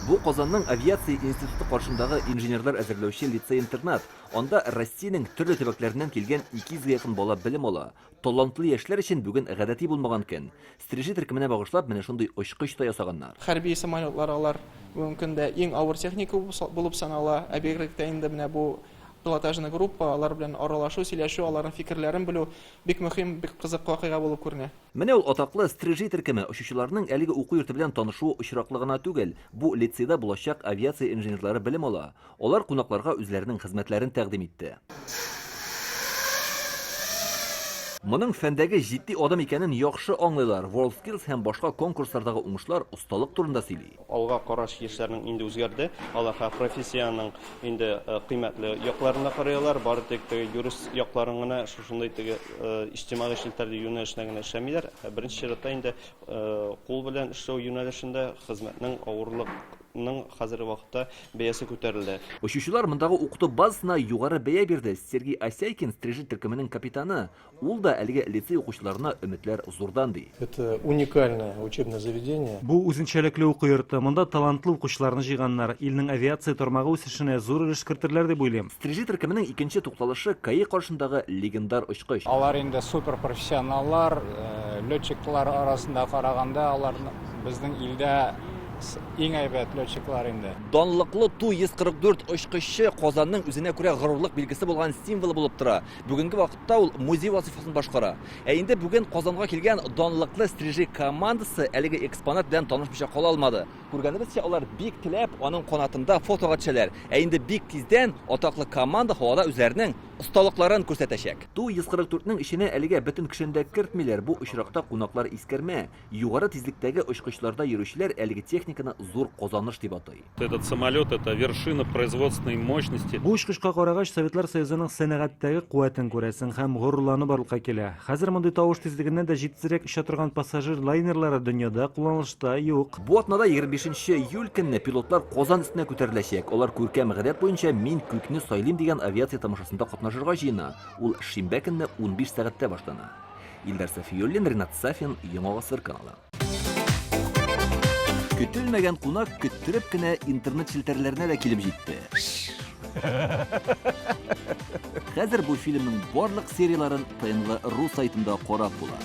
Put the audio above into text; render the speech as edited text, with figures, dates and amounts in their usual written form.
Бу Казанның авиация институты каршындагы инженерлар әзерләүче лицей-интернат. Анда Россиянең төрле төбәкләреннән килгән 200 якын бала белем ала. Талантлы яшьләр өчен бүген гадәти булмаган көн. Стрижи төркеменә багышлап менә шундый очкыч та ясаганнар. Хәрби самолетлар алар мөмкин дә иң авыр техника булып санала. Бигрәк инде менә бу пилотажный группа, алар белән аралашу, сөйләшү, аларның фикерләрен белү бик мөһим, бик кызык вакыйга булып күренә. Менә ул атаклы Стрижи төркеме очучыларның әлеге уку йорты белән танышуы очраклы гына түгел. Бу лицейда булачак авиация инженерлары белем ала. Алар кунакларга үзләренең хезмәтләрен тәкъдим итте. Моның фәндәге җитди адам икәнен яхшы аңлыйлар. WorldSkills һәм башка конкурслардагы уңышлар осталык турында сөйли. Алга караш яшьләрнең инде үзгәрде. Алар профессияның инде кыйммәтле якларына карыйлар. Бары тик юрист якларын гына шушындай иҗтимагый эшләрдә юнәлешенә генә эшләмиләр. Беренче чиратта инде кул белән эшләү юнәлешендә хезмәтнең авырлыгының хәзерге вакытта бәясе күтәрелде. Очучылар мондагы укыту базасына югары бәя бирде. Сергей Осяйкин, Стрижи төркеменең капитаны, ул да әлеге лицей укучыларына өметләр зурдан ди. Это уникальное учебное заведение. Бу үзенчәлекле уку йорты. Монда талантлы укучыларны җыйганнар. Илнең авиация тармагы үсешенә зур өлеш кертерләр дип уйлыйм. Стрижи төркеменең икенче тукталышы КАИ каршындагы легендар очкыч. Алар инде супер профессионаллар, летчиклар арасында караганда алар безнең илдә иң әйбәт летчиклар инде. Данлыклы Ту-144 очкычы Казанның үзенә күрә горурлык билгесе булган символы булып тора. Бүгенге вакытта ул музей вазифасын башкара. Инде бүген Казанга килгән данлыклы Стрижи командасы әлеге экспонат белән танышмыйча кала алмады. Күргәнебезчә, алар бик теләп аның канатында фотога төшәләр. Инде бик тиздән атаклы команда һавада үзләренең осталыкларын күрсәтәчәк. Ту-144нең ишенә әлегә бөтен кешене дә кертмиләр. Бу очракта кунаклар искәрмә. Югары тизлектәге очкычларда йөрүчеләр әлеге техниканы зур казаныш дип атай. Этот самолет — это вершина производственной мощности. Бу очкычка карагач Советлар Союзының сәнәгатьтәге куәтен күрәсең һәм горурланып барлыкка килә. Хәзер мондай тавыш тизлегеннән дә җитезрәк оча торган пассажир лайнерлары дөньяда кулланылышта юк. Бу атнада 25 июль көнне пилотлар Казан өстенә күтәреләчәк. Алар күркәм гадәт буенча "Мин күкне сайлыйм" дигән авиация тамашасында катнашырга җыена. Ул шимбә көнне 15 сәгатьтә башлана. Илдар Сафиуллин, Ринат Сафин, Яңа Гасыр каналы. Көтелмәгән кунак көттереп кенә интернет челтәрләренә дә килеп җитте. Хәзер бу фильмның барлык серияларын ТНВ.ру сайтында карап була.